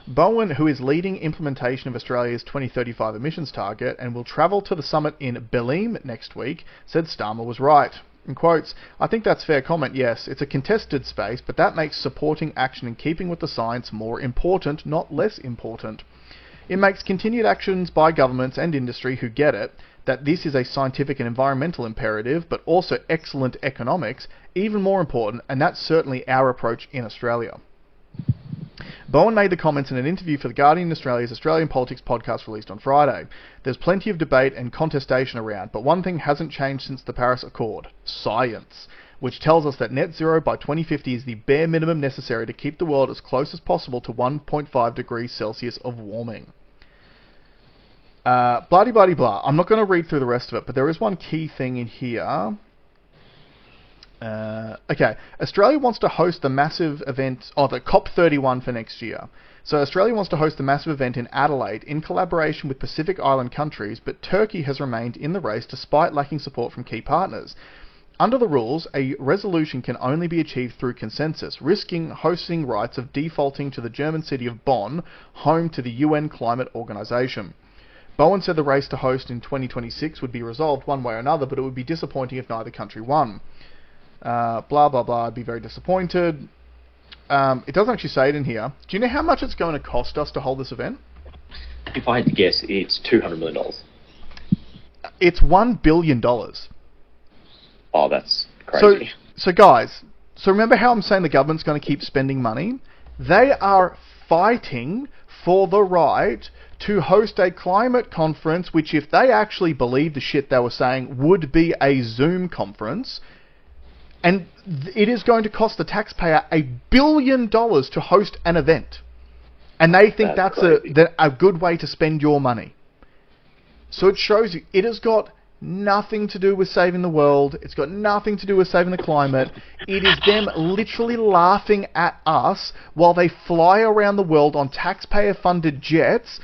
Bowen, who is leading implementation of Australia's 2035 emissions target and will travel to the summit in Belém next week, said Starmer was right. In quotes, I think that's fair comment, yes. It's a contested space, but that makes supporting action in keeping with the science more important, not less important. It makes continued actions by governments and industry who get it, that this is a scientific and environmental imperative, but also excellent economics, even more important, and that's certainly our approach in Australia. Bowen made the comments in an interview for The Guardian Australia's Australian Politics podcast released on Friday. There's plenty of debate and contestation around, but one thing hasn't changed since the Paris Accord: science, which tells us that net zero by 2050 is the bare minimum necessary to keep the world as close as possible to 1.5 degrees Celsius of warming. Bloody blah. I'm not going to read through the rest of it, but there is one key thing in here. Okay, Australia wants to host the massive event, the COP31 for next year. So Australia wants to host the massive event in Adelaide in collaboration with Pacific Island countries, but Turkey has remained in the race despite lacking support from key partners. Under the rules, a resolution can only be achieved through consensus, risking hosting rights of defaulting to the German city of Bonn, home to the UN Climate Organization. Bowen said the race to host in 2026 would be resolved one way or another, but it would be disappointing if neither country won. Blah, blah, blah, I'd be very disappointed. It doesn't actually say it in here. Do you know how much it's going to cost us to hold this event? If I had to guess, it's $200 million. It's $1 billion. Oh, that's crazy. So guys, remember how I'm saying the government's going to keep spending money? They are fighting for the right to host a climate conference, which if they actually believe the shit they were saying would be a Zoom conference. And it is going to cost the taxpayer $1 billion to host an event. And they think that's a good way to spend your money. So it shows you, it has got nothing to do with saving the world. It's got nothing to do with saving the climate. It is them literally laughing at us while they fly around the world on taxpayer-funded jets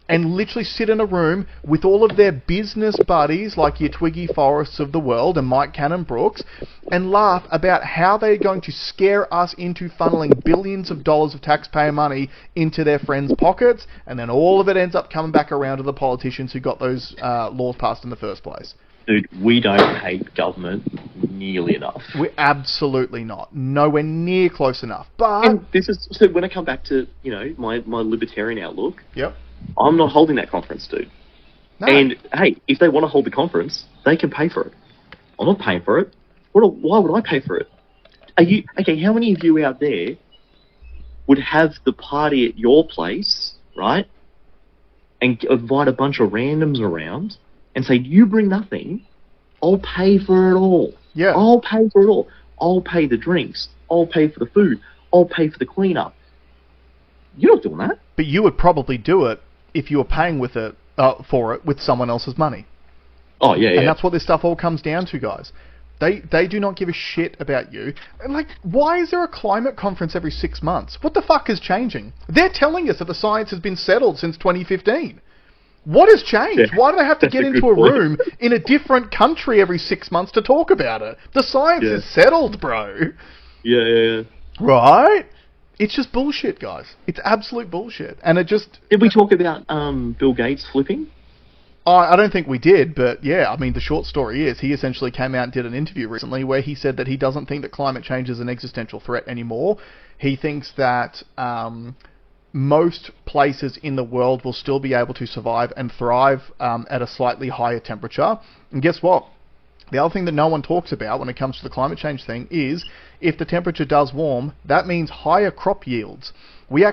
and literally sit in a room with all of their business buddies like your Twiggy Forrests of the world and Mike Cannon-Brookes and laugh about how they're going to scare us into funneling billions of dollars of taxpayer money into their friends' pockets, and then all of it ends up coming back around to the politicians who got those laws passed in the first place. Dude, we don't hate government. nearly enough. We're absolutely not. Nowhere near close enough. But And this is so when I come back to my libertarian outlook. Yep. I'm not holding that conference, dude. No. And hey, if they want to hold the conference, they can pay for it. I'm not paying for it. Why would I pay for it? Are you okay? How many of you out there would have the party at your place, right? And invite a bunch of randoms around and say, "You bring nothing, I'll pay for it all. Yeah. I'll pay for it all. I'll pay the drinks. I'll pay for the food. I'll pay for the cleanup." You're not doing that. But you would probably do it if you were paying for it with someone else's money. Oh, yeah, And that's what this stuff all comes down to, guys. They do not give a shit about you. And like, why is there a climate conference every 6 months? What the fuck is changing? They're telling us that the science has been settled since 2015. What has changed? Yeah, Why do they have to get into a point. room in a different country every 6 months to talk about it? The science is settled, bro. Yeah. Right? It's just bullshit, guys. It's absolute bullshit. And it just... Did we talk about Bill Gates flipping? I don't think we did, but yeah, I mean, the short story is he essentially came out and did an interview recently where he said that he doesn't think that climate change is an existential threat anymore. He thinks that most places in the world will still be able to survive and thrive at a slightly higher temperature. And guess what? The other thing that no one talks about when it comes to the climate change thing is if the temperature does warm, that means higher crop yields. We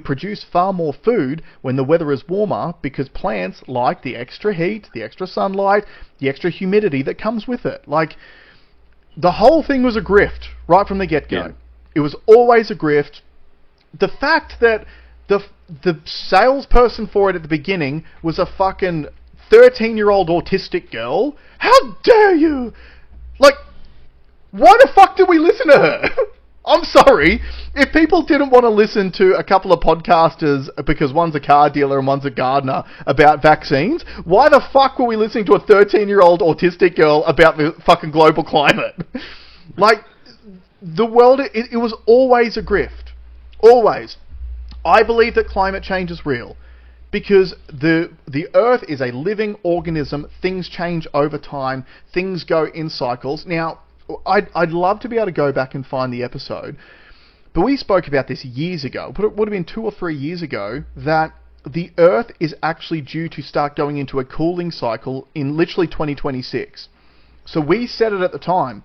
produce far more food when the weather is warmer because plants like the extra heat, the extra sunlight, the extra humidity that comes with it. Like, the whole thing was a grift right from the get-go. Yeah. It was always a grift. The fact that the salesperson for it at the beginning was a fucking 13-year-old autistic girl. How dare you? Like, why the fuck did we listen to her? I'm sorry. If people didn't want to listen to a couple of podcasters because one's a car dealer and one's a gardener about vaccines, why the fuck were we listening to a 13-year-old autistic girl about the fucking global climate? Like, the world, it was always a grift. Always. I believe that climate change is real. Because the Earth is a living organism. Things change over time. Things go in cycles. Now, I'd love to be able to go back and find the episode, but we spoke about this years ago. But it would have been 2 or 3 years ago that the Earth is actually due to start going into a cooling cycle in literally 2026. So we said it at the time.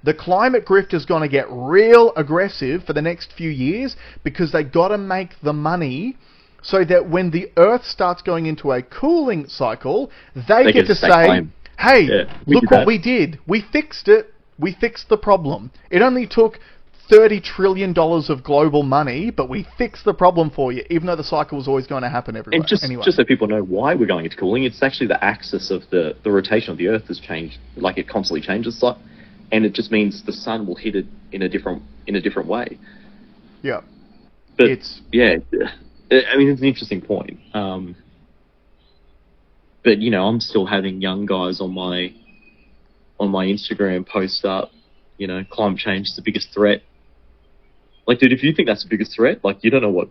The climate grift is going to get real aggressive for the next few years because they got to make the money so that when the Earth starts going into a cooling cycle, they get to say, hey, look what we did. We fixed it. We fixed the problem. It only took $30 trillion of global money, but we fixed the problem for you, even though the cycle was always going to happen everywhere. And just so people know why we're going into cooling, it's actually the axis of the rotation of the Earth has changed. Like, it constantly changes, and it just means the sun will hit it in a different way. Yeah. But I mean, it's an interesting point. But I'm still having young guys on my Instagram post up, climate change is the biggest threat. Like, dude, if you think that's the biggest threat, like, you don't know what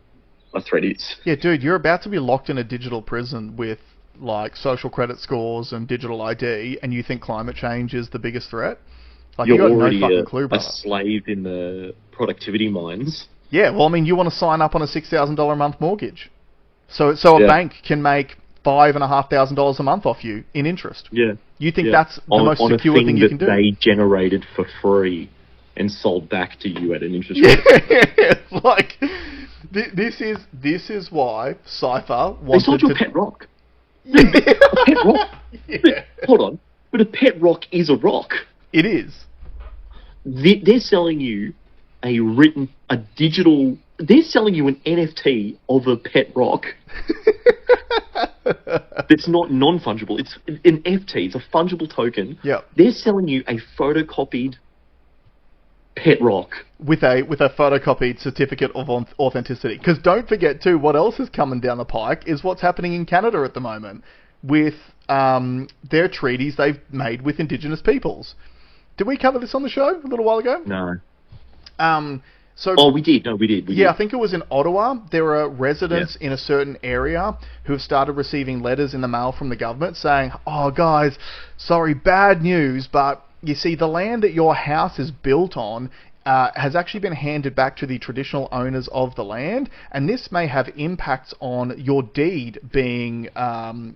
a threat is. Yeah, dude, you're about to be locked in a digital prison with, like, social credit scores and digital ID, and you think climate change is the biggest threat? Like, you're you got already no fucking clue, brother. a slave in the productivity mines. Yeah, well, I mean, you want to sign up on a $6,000 a month mortgage. So a bank can make $5,500 a month off you in interest. Yeah. You think that's the most secure thing you can do? They generated for free and sold back to you at an interest rate. Yeah, like, this is why Cypher wanted to... They sold you a pet rock. Yeah. A pet rock? Yeah. Hold on. But a pet rock is a rock. It is. They're selling you they're selling you an NFT of a pet rock. It's not non-fungible. It's an NFT. It's a fungible token. Yeah. They're selling you a photocopied pet rock with a photocopied certificate of authenticity. Because don't forget too, what else is coming down the pike is what's happening in Canada at the moment with their treaties they've made with Indigenous peoples. Did we cover this on the show a little while ago? No. We did. No, we did. I think it was in Ottawa. There are residents in a certain area who have started receiving letters in the mail from the government saying, "Oh, guys, sorry, bad news, but you see, the land that your house is built on has actually been handed back to the traditional owners of the land, and this may have impacts on your deed being binding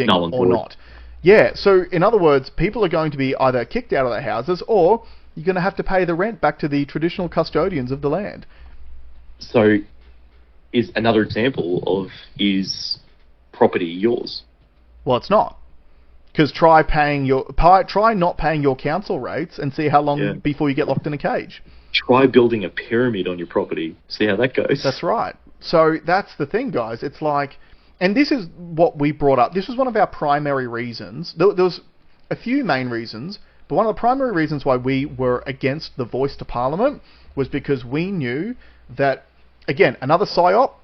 null and or void. not. Yeah, so in other words, people are going to be either kicked out of their houses, or you're going to have to pay the rent back to the traditional custodians of the land. So, is another example of, is property yours? Well, it's not. Because try not paying your council rates and see how long before you get locked in a cage. Try building a pyramid on your property. See how that goes. That's right. So that's the thing, guys. It's like, and this is what we brought up. This was one of our primary reasons. There was a few main reasons, but one of the primary reasons why we were against the voice to Parliament was because we knew that, again, another PSYOP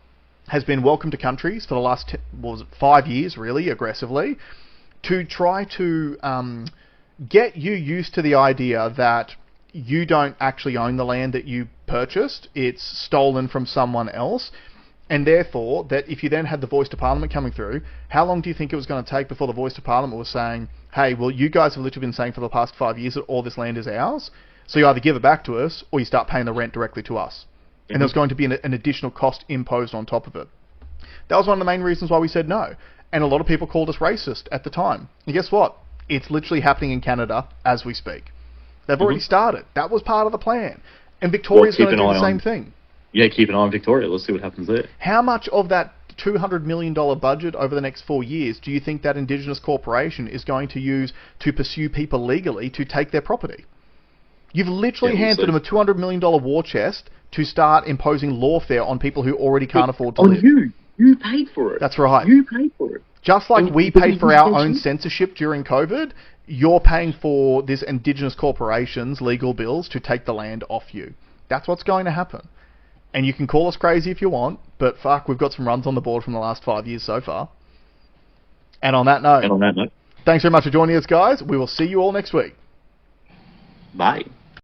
has been welcomed to countries for the last 5 years, really, aggressively, to try to get you used to the idea that you don't actually own the land that you purchased. It's stolen from someone else. And therefore, that if you then had the voice to Parliament coming through, how long do you think it was going to take before the voice to Parliament was saying, hey, well, you guys have literally been saying for the past 5 years that all this land is ours, so you either give it back to us or you start paying the rent directly to us. And there's going to be an additional cost imposed on top of it. That was one of the main reasons why we said no. And a lot of people called us racist at the time. And guess what? It's literally happening in Canada as we speak. They've already started. That was part of the plan. And Victoria's going to do the same thing. Yeah, keep an eye on Victoria. Let's see what happens there. How much of that $200 million budget over the next 4 years do you think that Indigenous corporation is going to use to pursue people legally to take their property? You've literally handed them a $200 million war chest to start imposing lawfare on people who already can't afford to live. You paid for it. That's right. You paid for it. Just like we paid for our own censorship during COVID, you're paying for this Indigenous corporation's legal bills to take the land off you. That's what's going to happen. And you can call us crazy if you want, but fuck, we've got some runs on the board from the last 5 years so far. And on that note, thanks very much for joining us, guys. We will see you all next week. Bye.